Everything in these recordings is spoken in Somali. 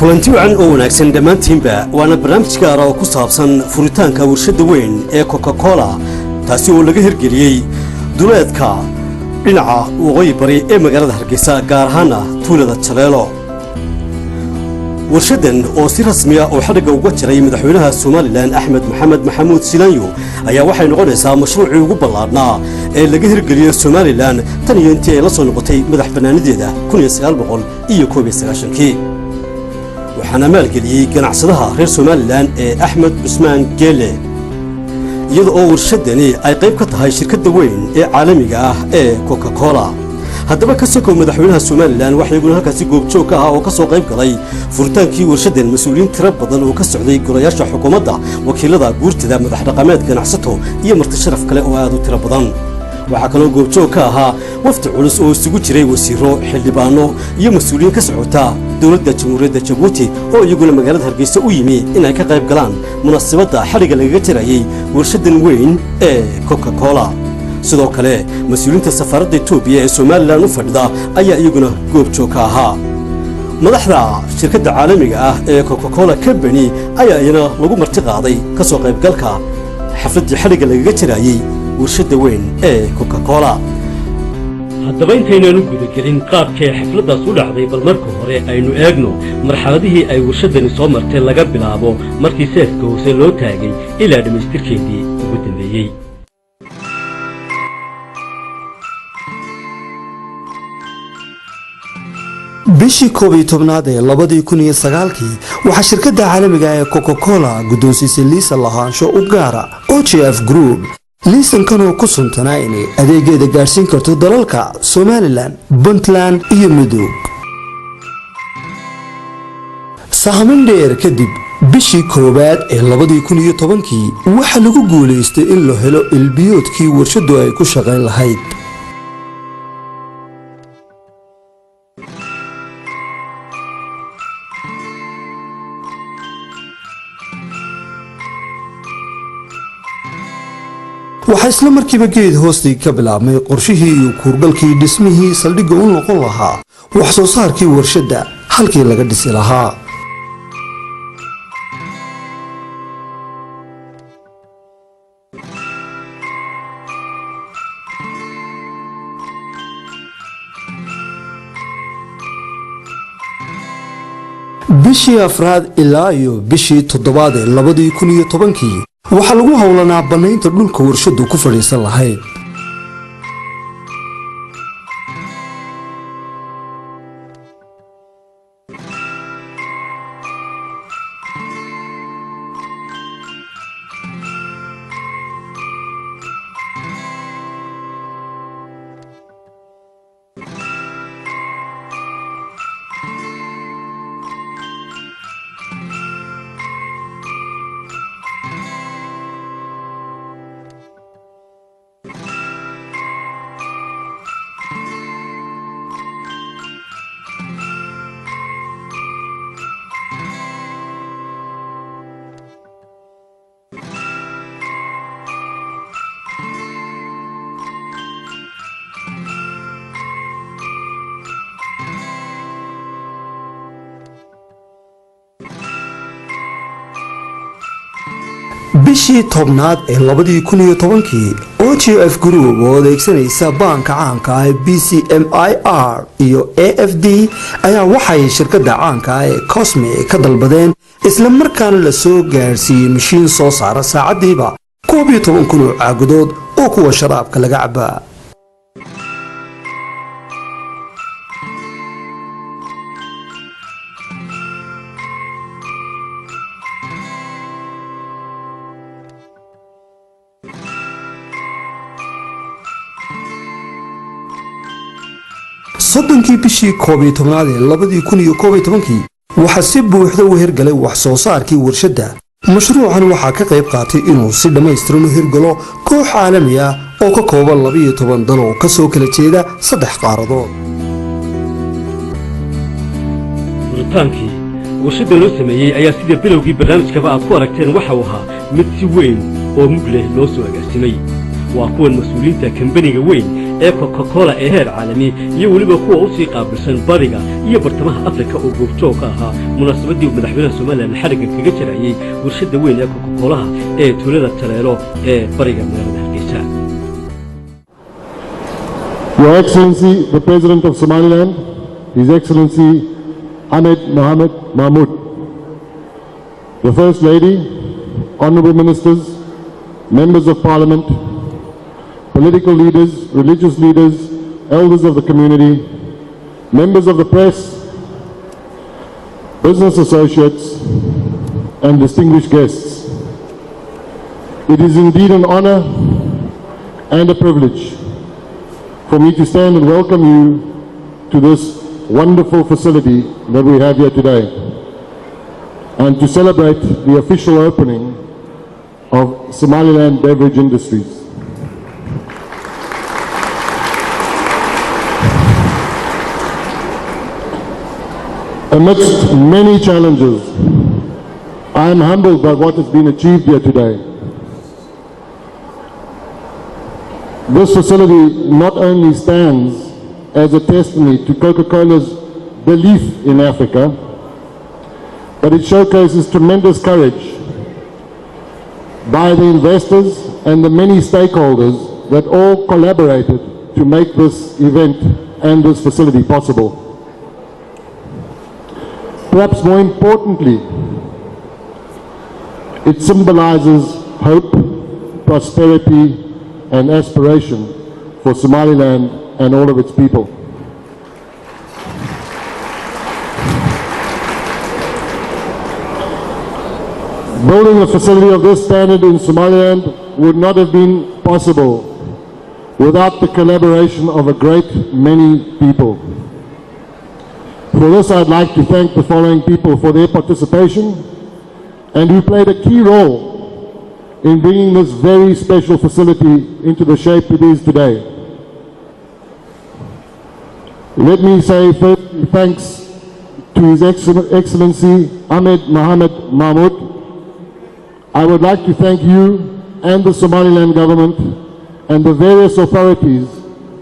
kulanti wacan oo wanaagsan dhamaantiinba waana barnaamij gaar ah oo ku saabsan furitaanka warshada weyn ee Coca-Cola taasi oo laga hirgeliyay duleedka dhinaca waqooyi bari ee magaalada Hargeysa gaar ahaan tuulada Jaleelo warshadan oo si rasmi ah oo xadhiga uga jiray madaxweynaha Somaliland Axmed Maxamed Maxamuud Silaanyo ayaa waxay noqonaysaa mashruucii ugu ballaadhnaa ee laga hirgeliyay Somaliland tan iyo intii ay la soo noqotay madax bannaanideeda 1991 waxaana maalgeliyay ganacsadaha reer Somaliland ee Axmed Cusmaan Geele iyadoo oo warshadani ay qayb ka tahay shirkadda weyn ee caalamiga ah ee Coca-Cola haddaba ka soo madaxweynaha Somaliland waxa uu halkaasi goobjoog ka ah oo ka soo qayb galay furitaankii warshadan mas'uuliyiin tiro badan oo ka socday golayaasha xukuumadda wakiilada guurtida madax dhaqameed ganacsato iyo marti sharaf kale oo aad u tiro badan waxa kale oo goobjoog ka ahaa wafdi culus oo isugu jiray wasiiro xildhibaano iyo mas'uuliyiin ka socota dawladda jamhuuriyadda Djibouti oo iyaguna magaalada Hargeysa u yimi in ay ka qayb galaan munaasabadda xariga laga jirayay warshadan weyn ee Coca-Cola sidoo kale mas'uuliyiinta safaaradda Itoobiya ee Somaliland u fadhida ayaa iyaguna goobjoog ka ahaa madaxda shirkadda caalamiga ah ee Coca-Cola Company ayaa iyana lagu marti qaaday ka soo qayb galka xafladda xariga laga jirayay warshada weyn ee Coca-Cola haddaba intaynaanu gudagelin qaabkee xafladdaas u dhacday bal marka hore aynu eegno marxaladihii ay warshadani soo martay laga bilaabo markii seefka hoose loo taagay ilaa dhamaystirkeedii ugu dambeeyey bishii 11 ee 2009 waxa shirkadda caalamiga ah ee Coca-Cola guddoonsiisay liisan lahaansho u gaara OGF Group liisankan oo ku suntanaa inay adeegeeda gaarsiin karto dalalka Somaliland, Puntland iyo Midowg sahamin dheer kadib bishii koobaad ee 2010 waxa lagu guuleystay in la helo ilbiyoodkii warshadu ay ku shaqayn lahayd waxa isla markiiba geed hoostii ka bilaabmay qorshihii iyo kuurgalkii dhismihii saldhigga u noqon lahaa wax soo saarkii warshadda halkii laga dhisi lahaa bishii afraad ilaa iyo bishii toddobaad ee 2010 waxa lagu howlanaa banaynta dhulka warshadu ku fadhiisan lahayd bishii tobnaad ee 2010 OGF Group oo adeegsanaysa baanka caanka ah BCMIR iyo AFD ayaa waxay shirkadda caanka ah ee Cosme ka dalbadeen isla markaana la soo gaarsiiyay mashiin soo saara saacadiiba 12,000 caagudood oo kuwa sharaabka laga cabaa soddonkii bishii 11 ee 2011 waxa si buuxda u hirgalay wax soo saarkii warshadda mashruucan waxa ka qayb qaatay inuu si dhameystiran u hirgalo koox caalami ah oo ka kooban 12 dal oo ka soo kala jeeda 3 qaaradood furitaanki warshadda loo sameeyay ayaa sida bilowgii barnaamijkaba aad ku aragteen waxa uu ahaa mid si weyn oo mug leh loo soo agaasimay waa kuwan mas'uuliyiinta kambaniga weyn ee Coca-Cola ee heer caalami iyo waliba kuwa u sii qaabilsan bariga iyo bartamaha Afrika oo goobjoog ka ahaa munaasabadii madaxweynaha Somaliland xariga kaga jirayay warshada weyn ee Coca-Cola ee tuulada Taleelo ee bariga magaalada Hargeysa. Your Excellency, the President of Somaliland, His Excellency Ahmed Mohamed Mahmoud, the First Lady, Honourable Ministers, Members of Parliament, political leaders, religious leaders, elders of the community, members of the press, business associates, and distinguished guests. It is indeed an honor and a privilege for me to stand and welcome you to this wonderful facility that we have here today, and to celebrate the official opening of Somaliland Beverage Industries. Amidst many challenges, I am humbled by what has been achieved here today. This facility not only stands as a testimony to Coca-Cola's belief in Africa, but it showcases tremendous courage by the investors and the many stakeholders that all collaborated to make this event and this facility possible. Perhaps more importantly, it symbolizes hope, prosperity, and aspiration for Somaliland and all of its people. Building a facility of this standard in Somaliland would not have been possible without the collaboration of a great many people. For this, I'd like to thank the following people for their participation and who played a key role in bringing this very special facility into the shape it is today. Let me say first thanks to His Excellency Ahmed Mohamed Mahmoud. I would like to thank you and the Somaliland government and the various authorities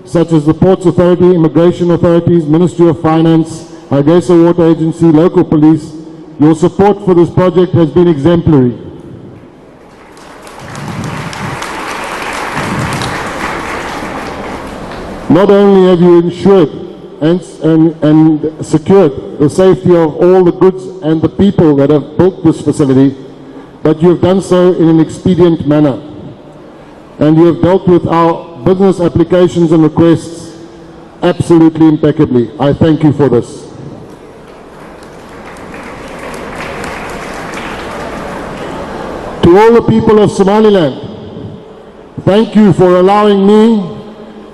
such as the Ports Authority, Immigration Authorities, Ministry of Finance, Hargeisa Water Agency, local police. Your support for this project has been exemplary. Not only have you ensured and secured the safety of all the goods and the people that have built this facility, but you have done so in an expedient manner. And you have dealt with our business applications and requests absolutely impeccably. I thank you for this. To all the people of Somaliland, thank you for allowing me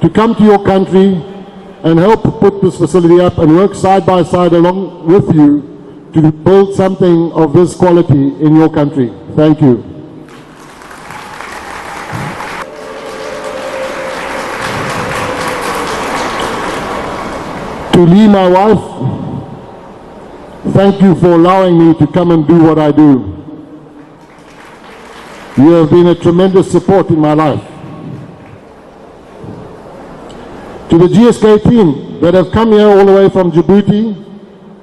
to come to your country and help put this facility up and work side by side along with you to build something of this quality in your country. Thank you. To Lee, my wife, thank you for allowing me to come and do what I do. You have been a tremendous support in my life. To the GSK team that have come here all the way from Djibouti,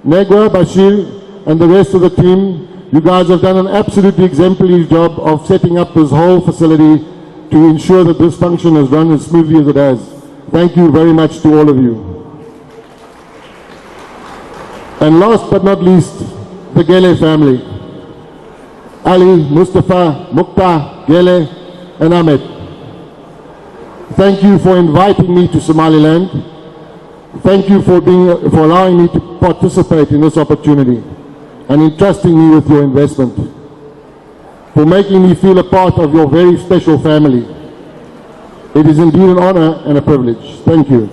Negwa, Bashir, and the rest of the team, you guys have done an absolutely exemplary job of setting up this whole facility to ensure that this function has run as smoothly as it has. Thank you very much to all of you. And last but not least, the Gele family. Ali, Mustafa, Mukhtar, Gele, and Ahmed. Thank you for inviting me to Somaliland. Thank you for allowing me to participate in this opportunity and entrusting me with your investment. For making me feel a part of your very special family. It is indeed an honor and a privilege. Thank you.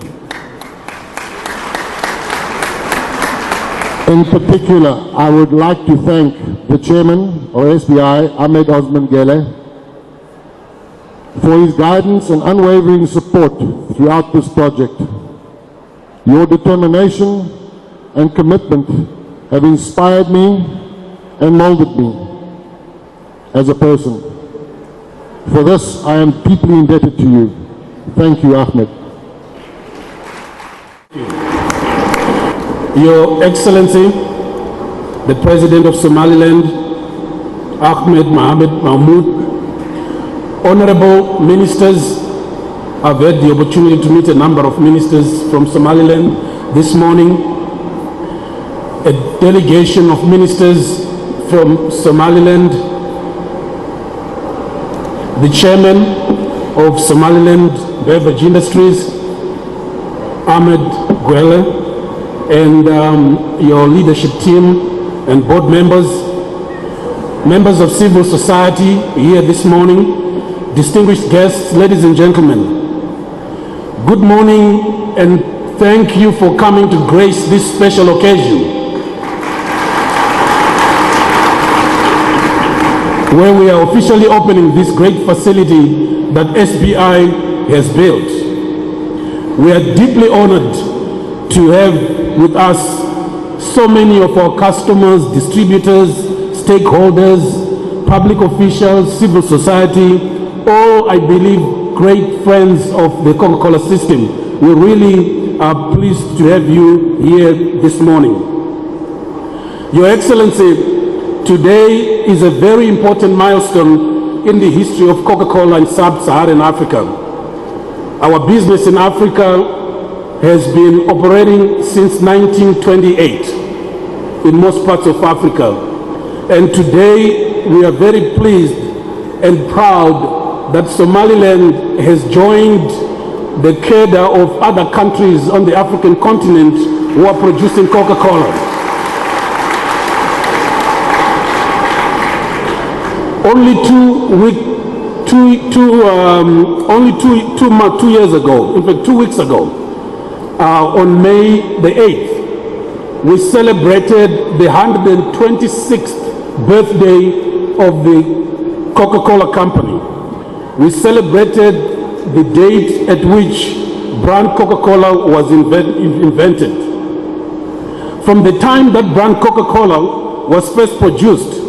In particular, I would like to thank the chairman of SBI, Ahmed Osman Gele, for his guidance and unwavering support throughout this project. Your determination and commitment have inspired me and molded me as a person. For this, I am deeply indebted to you. Thank you, Ahmed. Your Excellency, the President of Somaliland, Ahmed Mohamed Mahmoud, honorable ministers, I've had the opportunity to meet a number of ministers from Somaliland this morning, a delegation of ministers from Somaliland, the chairman of Somaliland Beverage Industries, Ahmed Gwele, and your leadership team and board members, members of civil society here this morning, distinguished guests, ladies and gentlemen. Good morning and thank you for coming to grace this special occasion, where we are officially opening this great facility that SBI has built. We are deeply honored to have with us so many of our customers, distributors, stakeholders, public officials, civil society, all, I believe, great friends of the Coca-Cola system. We really are pleased to have you here this morning. Your Excellency, today is a very important milestone in the history of Coca-Cola in sub-Saharan Africa. Our business in Africa has been operating since 1928 in most parts of Africa. And today we are very pleased and proud that Somaliland has joined the cadre of other countries on the African continent who are producing Coca-Cola. Only 2 years ago, in fact 2 weeks ago, on May the 8th, we celebrated the 126th birthday of the Coca-Cola company. We celebrated the date at which brand Coca-Cola was invented. From the time that brand Coca-Cola was first produced,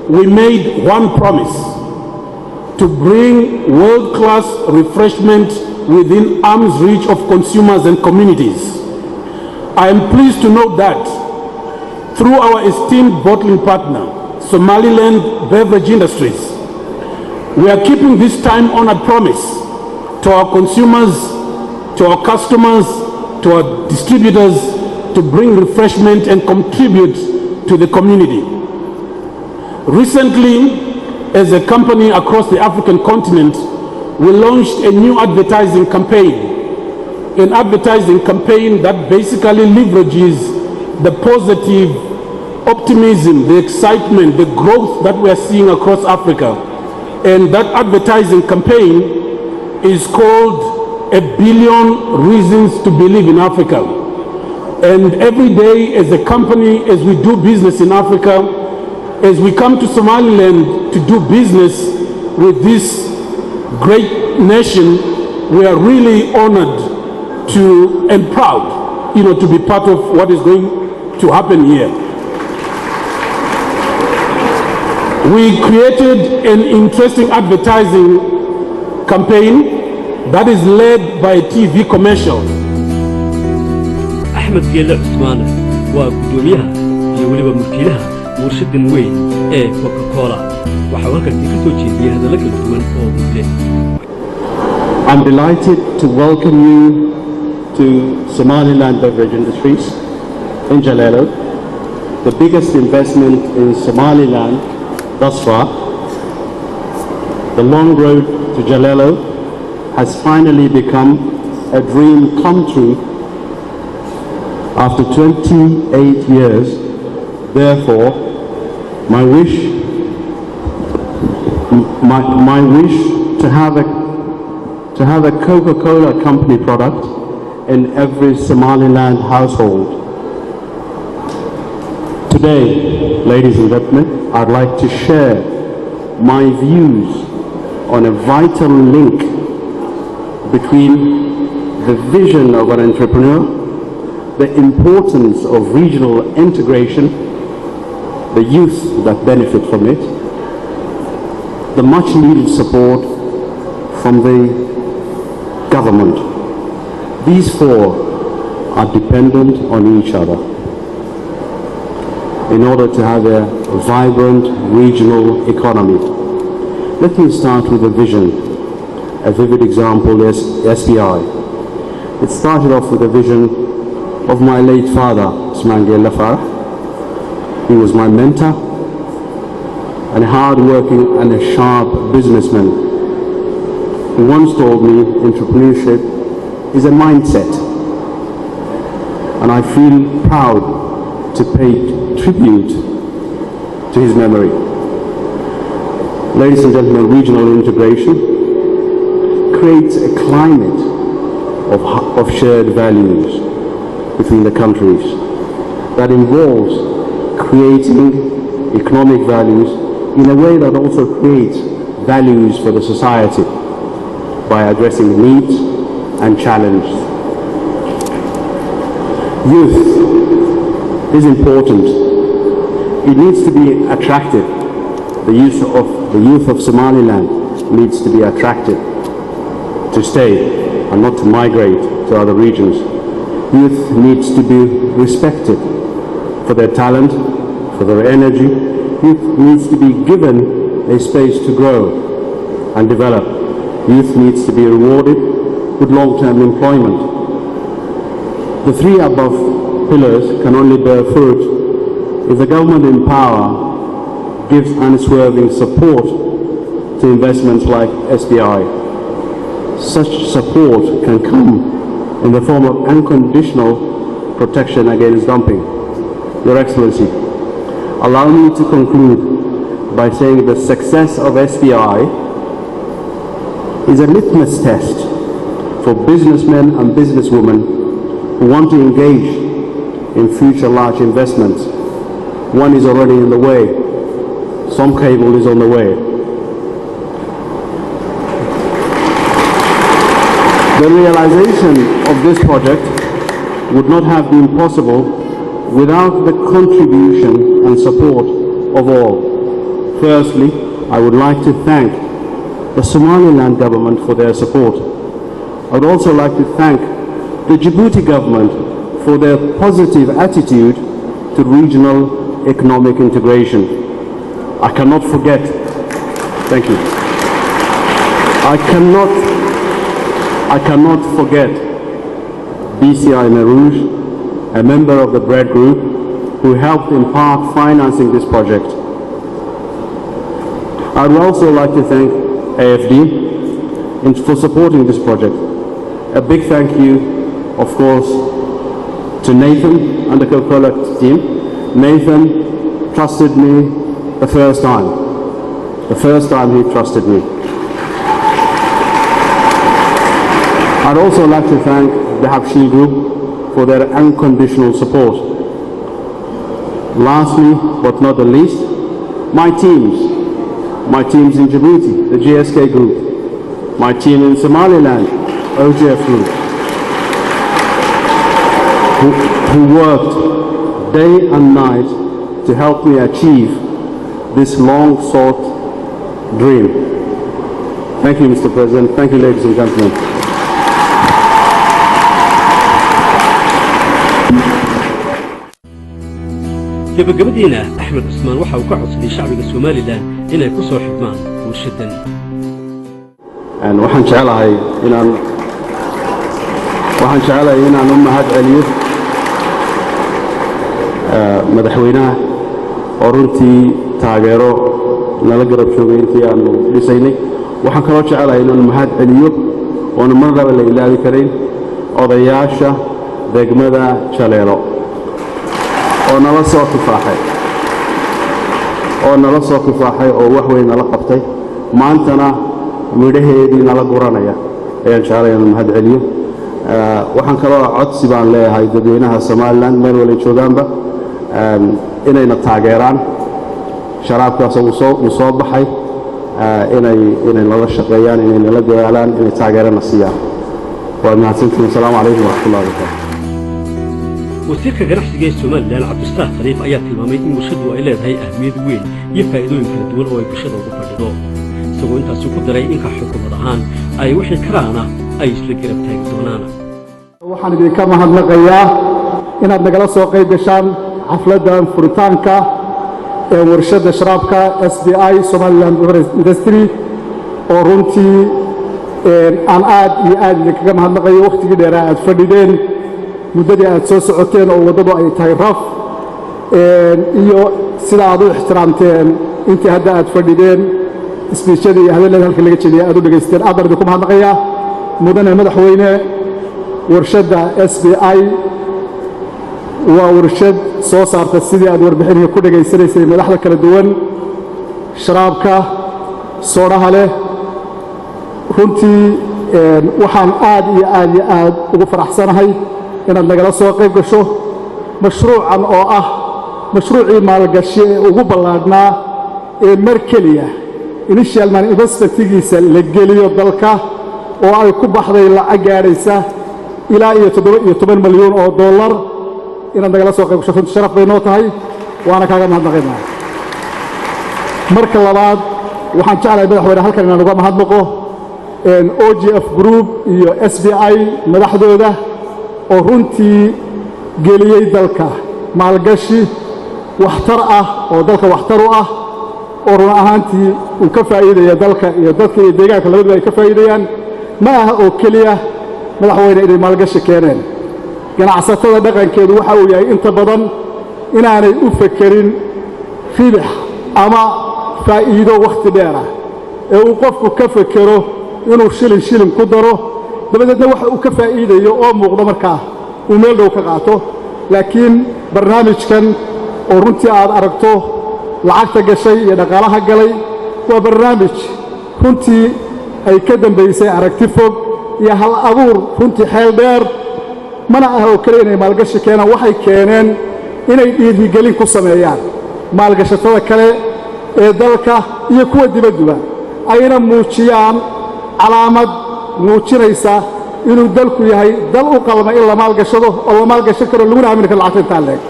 we made one promise: to bring world-class refreshment within arm's reach of consumers and communities. I am pleased to note that through our esteemed bottling partner, Somaliland Beverage Industries, we are keeping this time-honored promise to our consumers, to our customers, to our distributors, to bring refreshment and contribute to the community. Recently, as a company across the African continent, we launched a new advertising campaign. An advertising campaign that basically leverages the positive optimism, the excitement, the growth that we are seeing across Africa. And that advertising campaign is called A Billion Reasons to Believe in Africa. And every day as a company, as we do business in Africa, as we come to Somaliland to do business with this great nation, we are really honored and proud, to be part of what is going to happen here. We created an interesting advertising campaign that is led by a TV commercial. أحمد جيل عثمان وقدوميها iyo waliba mulkiilaha warshadan weyn ee Coca-Cola waxa halkan ka soo jeediyay hadallo kala duwan oo mudle. I'm delighted to welcome you to Somaliland Beverage Industries in Jalelo, the biggest investment in Somaliland thus far. The long road to Jalelo has finally become a dream come true after 28 years. Therefore, my wish to have a Coca-Cola company product in every Somaliland household. Today, ladies and gentlemen, I'd like to share my views on a vital link between the vision of an entrepreneur, the importance of regional integration, the youth that benefit from it, the much needed support from the government. These four are dependent on each other. in order to have a vibrant regional economy. Let me start with a vision. A vivid example is SBI. It started off with a vision of my late father, Somaliland. He was my mentor, and a hard-working and a sharp businessman. He once told me entrepreneurship is a mindset, and I feel proud to pay tribute to his memory. Ladies and gentlemen, regional integration creates a climate of shared values between the countries that involves creating economic values in a way that also creates values for the society by addressing needs and challenges. Youth is important. It needs to be attractive. The youth of Somaliland needs to be attracted to stay and not to migrate to other regions. Youth needs to be respected for their talent, for their energy. Youth needs to be given a space to grow and develop. Youth needs to be rewarded with long-term employment. The three above pillars can only bear fruit if the government in power gives unswerving support to investments like SBI. Such support can come in the form of unconditional protection against dumping. Your Excellency, allow me to conclude by saying the success of SBI is a litmus test for businessmen and businesswomen who want to engage in future large investments. One is already in the way. Some cable is on the way. The realization of this project would not have been possible without the contribution and support of all. Firstly, I would like to thank the Somaliland government for their support. I would also like to thank the Djibouti government for their positive attitude to regional economic integration. I cannot forget, thank you. I cannot forget BCI Narouge, a member of the Bread Group, who helped in part financing this project. I would also like to thank AFD for supporting this project. A big thank you, of course, to Nathan and the Coca-Cola team. Nathan trusted me the first time he trusted me. I'd also like to thank the Habshil Group for their unconditional support. Lastly, but not the least, my teams in Djibouti, the GSK Group, my team in Somaliland, OGF Group, who worked day and night to help me achieve this long-sought dream. Thank you, Mr. President. Thank you, ladies and gentlemen. gabagabadiina Axmed Cusmaan waxa uu ka codsaday shacbiga Somaliland inay ku soo xidmaan warshadan. waxaan jecelahay inaan u mahadceliyo madaxweynaha oo runtii taageero nala garab joogay intii aanu dhisaynay. waxaan kaloo jecelahay inaan mahadceliyo oona marnaba la ilaawi karin odayaasha degmada Jaleelo oo nala soo kifaaxay oo wax weyn nala qabtay, maantana midhaheedii nala guranaya ayaan jecelahay inaan mahadceliyo. waxaan kaloo codsi baan leeyahay dadweynaha Somaliland meel wala joogaanba inayna taageeraan sharaabkaas uu soo baxay, inay nala shaqeeyaan, inay nala dadaalaan, inay taageerana siiyaan. waa mahadsantihiin. asalaamu calaykum waraxmatullahi wabarakaatu. wasiirka ganacsiga ee Somaliland Cabdistaah Khaliif ayaa tilmaamay in warshadu ay leedahay ahmiyad weyn iyo faa'iidooyin kala duwan oo ay bulshada ugu fadhido, isagoo intaas ku daray in ka xukuumad ahaan ay wixii karaana ay isla garab taagi doonaan. waxaan idinka mahadnaqayaa inaad nagala soo qayb gashaan xafladdan furitaanka ee warshadda sharaabka SBI Somaliland Industry oo runtii aan aad iyo aad idinkaga mahadnaqayo wakhtigii dheeraa aad fadhideen muddadii aad soo socoteen oo waddadu ay tahay raf iyo sida aad u ixtiraamteen intii hadda aad fadhideen isbiishadii iyo hadalladii halka laga jeediyay aad u dhegaysteen aad baan idinku mahadnaqayaa mudane madaxweyne warshadda SBI waa warshad soo saarta sidii aad warbixinihii ku dhegaysanaysay madaxda kala duwan sharaabka soodhaha leh runtii waxaan aad iyo aad ugu faraxsanahay inaad nagala soo qayb gasho mashruucan oo ah mashruucii maalgashi ee ugu ballaadhnaa ee mar keliya initial man investmentigiisa la geliyo dalka oo ay ku baxday lacag gaadhaysa ilaa iyo 7 milyan oo dollar inaad nagala soo qayb gasho runtii sharaf bay noo tahay waana kaaga mahadnaqaynaa marka labaad waxaan jeclahay madaxweyne halkan inaan uga mahadnaqo OGF Group iyo SBI madaxdooda oo runtii geliyey dalka maalgashi waxtar ah oo dalka waxtar u ah oo run ahaantii uu ka faa'iideeya dalka iyo dadka iyo deegaanka labaduba ay ka faa'iideeyaan ma aha oo keliya madaxweyne inay maalgashi keeneen ganacsatada dhaqankeedu waxa uu yahay inta badan inaanay u fekerin ribix ama faa'iido wakhti dheer ah ee uu qofku ka fekero inuu shilin ku daro dabadeedna waxa uu ka faa'iidayo oo muuqdo markaa uu meel dhow ka qaato laakiin barnaamijkan oo runtii aad aragto lacagta gashay iyo dhaqaalaha galay waa barnaamij runtii ay ka dambaysay aragti fog iyo hal abuur runtii xeel dheer mana aha oo kale inay maalgashi keenaan waxay keeneen inay dhiirigelin ku sameeyaan maalgashatada kale ee dalka iyo kuwa dibadduba ayna muujiyaan calaamad muujinaysa inuu dalku yahay dal u qalma in la maalgashado oo la maalgashan karo laguna aamini karo lacagta intaa leeg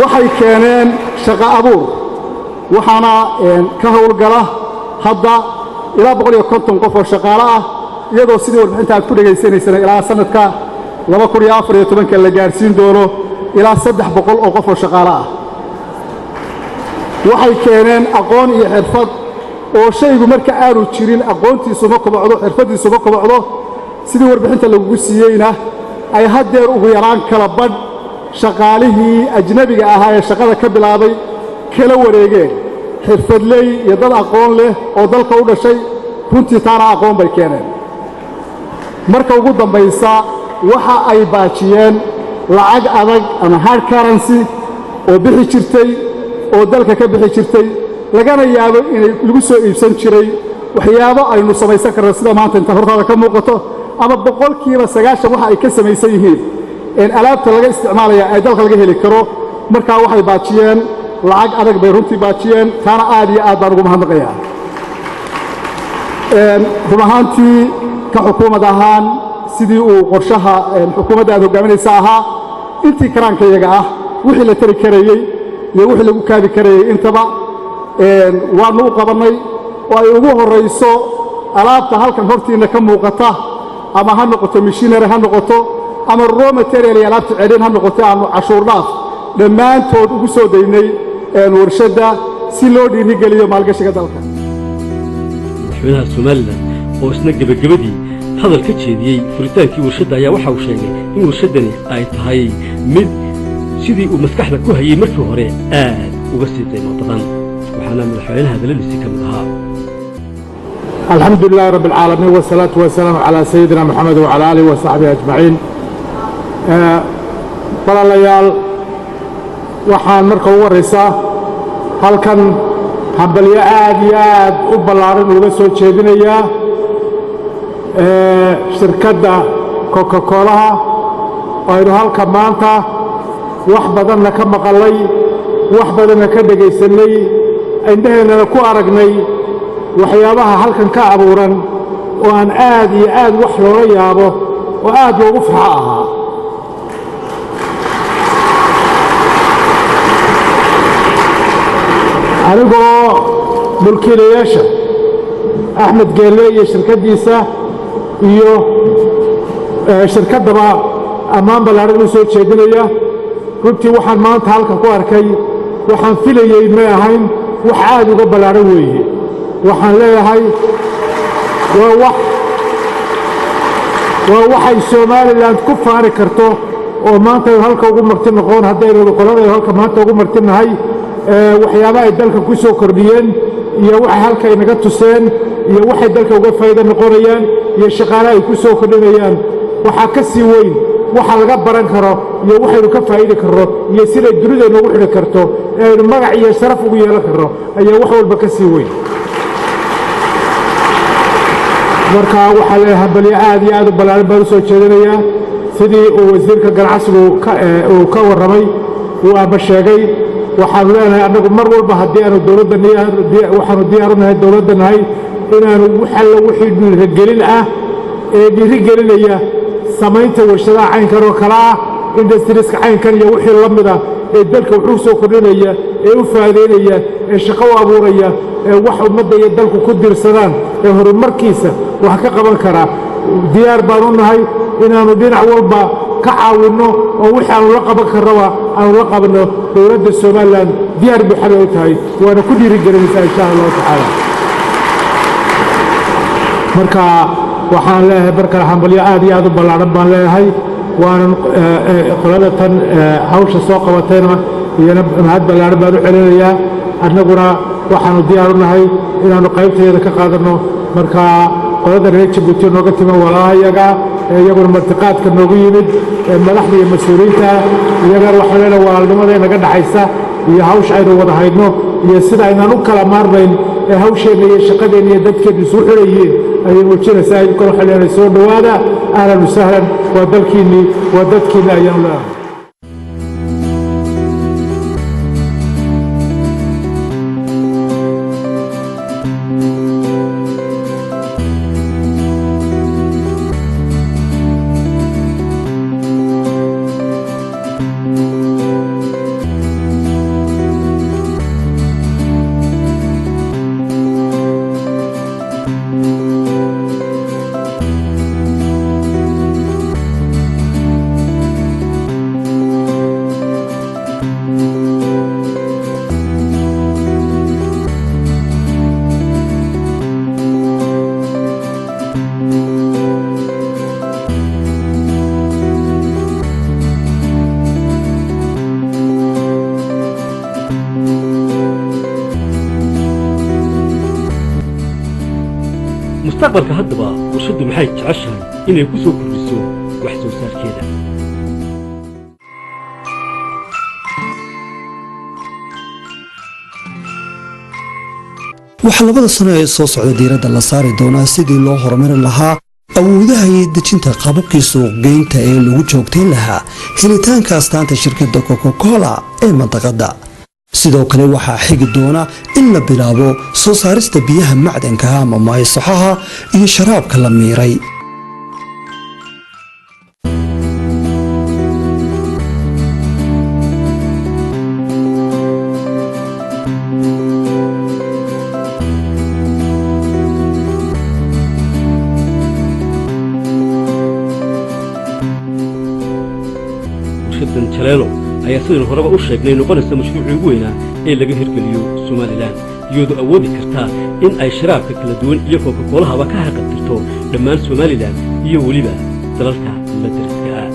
waxay keeneen shaqo abuur waxaana ka howlgala hadda ilaa 150 qof oo shaqaale ah iyadoo sidii warbixinta aad ku dhegaysanaysana ilaa sanadka 2014 la gaarsiin doono ilaa 300 oo qof oo shaqaale ah waxay keeneen aqoon iyo xirfad oo shaygu marka aanu jirin aqoontiisu ma kobocdo xirfadiisu ma kobocdo sidii warbixinta lagu siiyeyna ay haddeer ugu yaraan kala badh shaqaalihii ajnabiga ahaa ee shaqada ka bilaabay kala wareegeen xirfadley iyo dad aqoon leh oo dalka u dhashay runtii taana aqoon bay keeneen marka ugu dambaysa waxa ay baajiyeen lacag adag ama hard currency oo bixi jirtay oo dalka ka bixi jirtay lagana yaabo inay lagu soo iibsan jiray waxyaabo aynu samaysan karno sida maanta inta hortaada ka muuqato ama 90% waxa ay ka samaysan yihiin in alaabta laga isticmaalaya ay dalka laga heli karo markaa waxay baajiyeen lacag adag bay runtii baajiyeen taana aad iyo aad baan ugu mahadnaqayaa run ahaantii ka xukuumad ahaan sidii uu qorshaha xukuumadda aad hogaaminaysa ahaa intii karaankayaga ah wixii la tari karayey iyo wixii lagu kaabi karayey intaba waanu u qabannay oo ay ugu horrayso alaabta halkan hortiinna ka muuqata ama ha noqoto mishinary ha noqoto ama raw material iyo alaabta ceedhin ha noqoto aanu cashuur dhaaf dhammaantood ugu soo daynay warshadda si loo dhiirigeliyo maalgashiga dalka madaxweynaha Somaliland oo isna gabagabadii hadal ka jeediyey furitaankii warshadda ayaa waxa uu sheegay in warshaddani ay tahay mid sidii uu maskaxda ku hayay markii hore aad uga sii qiimo badan waxaana madaxweynaha hadaladiisii ka mid ahaa الحمد لله رب العالمين والصلاة والسلام على سيدنا محمد وعلى آله وصحبه أجمعين walaalayaal waxaan marka ugu horeysaa halkan hambalyo aad iyo aad u ballaaran uga soo jeedinayaa shirkadda Coca-Cola aynu halka maanta wax badanna ka maqalay wax badanna ka dhagaysanay indhaheennana ku aragnay waxyaabaha halkan ka abuuran oo aan aad iyo aad wax loola yaabo oo aad loogu farxo ahaa anigoo mulkiilayaasha axmed geelle iyo shirkaddiisa iyo shirkaddaba ammaan ballaaran u soo jeedinaya runtii waxaan maanta halka ku arkay waxaan filayey may ahayn wax aad uga ballaaran weeye waxaan leeyahay waa waxay Somaliland ku faari karto oo maanta halka ugu marti noqon haddaynu qolada halka maanta ugu martinahay waxyaabaha ay dalka ku soo kordhiyeen iyo waxa halka inaga tuseen iyo waxay dalka uga faa'iido noqonayaan iyo shaqaalaha ay ku soo kordhinayaan waxa ka sii weyn waxa laga baran karo iyo waxaynu ka faa'iido karno iyo sida dunida noogu xidhi karto ee magac iyo sharaf ugu yeelan karno ayaa wax walba ka sii weyn marka waxa leeyahay bal aad iyo aad u ballaaran baan soo jeedinayaa sidii uu wasiirka ganacsigu ka warramay uu aba sheegay waxaan leenahay annagu mar walba haddii aanu waxaanu diyaarinahay dowladda nahay inaanu waxalla wixii dhiirigelin ah ee dhiirigelinaya samaynta warshadaha caynkan oo kale ah industrieska caynkan iyo wixii la mida ee dalka wuxuu soo kordhinaya ee u faa'iideynaya ee shaqo u abuuraya ee wax ummadda iyo dalku ku dirsadaan ee horumarkiisa wax ka qaban karaa diyaar baan u nahay inaanu dhinac walba ka caawinno oo wixii aanu la qaban karnaba aanu la qabanno dowladda Somaliland diyaar buuxda u tahay waana ku dhiirigelinaysaa insha Allah tacaala marka waxaan leeyahay barkala hambalyo aad iyo aad u ballaaran baan leeyahay waana qolada tan hawsha soo qabatayna iyana mahad ballaaran baan u celinayaa annaguna waxaanu diyaar u nahay inaanu qaybteeda ka qaadanno marka qolada reer Djibouti nooga timo walaayaga iyaguna martiqaadka noogu yimid madaxda iyo mas'uuliyiinta iyagana waxaan leenahay walaalnimada inaga dhaxaysa iyo hawsha aynu wada haydno iyo sida aynaan u kala maarmayn hawsheena iyo shaqadeena iyo dadkeena isu xirayeen ayay muujinaysaa in kala xilliyeena soo dhawaada ahlan wa sahlan waa dalkiinni waa dadkiinna ayaan leeyahay mustaqbalka haddaba warshadu maxay jeceshahay inay ku soo kordhiso wax soo saarkeeda waxaa labada sano ee soo socda diiradda la saari doonaa sidii loo horumarin lahaa awoodaha iyo dejinta qaababkii suuqgeynta ee lagu joogtayn lahaa helitaanka astaanta shirkadda Coca-Cola ee mantaqadda sidoo kale waxaa xigi doona in la bilaabo soo saarista biyaha macdanka ama maasaxaha iyo sharaabka la miiray warshaddan jaleelo ayaa sidii horeba u sheegnay noqonaysa mashruucii ugu weynaa ee laga hirgeliyo Somaliland iyadoo awoodi karta in ay sharaabka kala duwan iyo Coca-Colahaba ka haqabtirto dhammaan Somaliland iyo waliba dalalka la dariska ah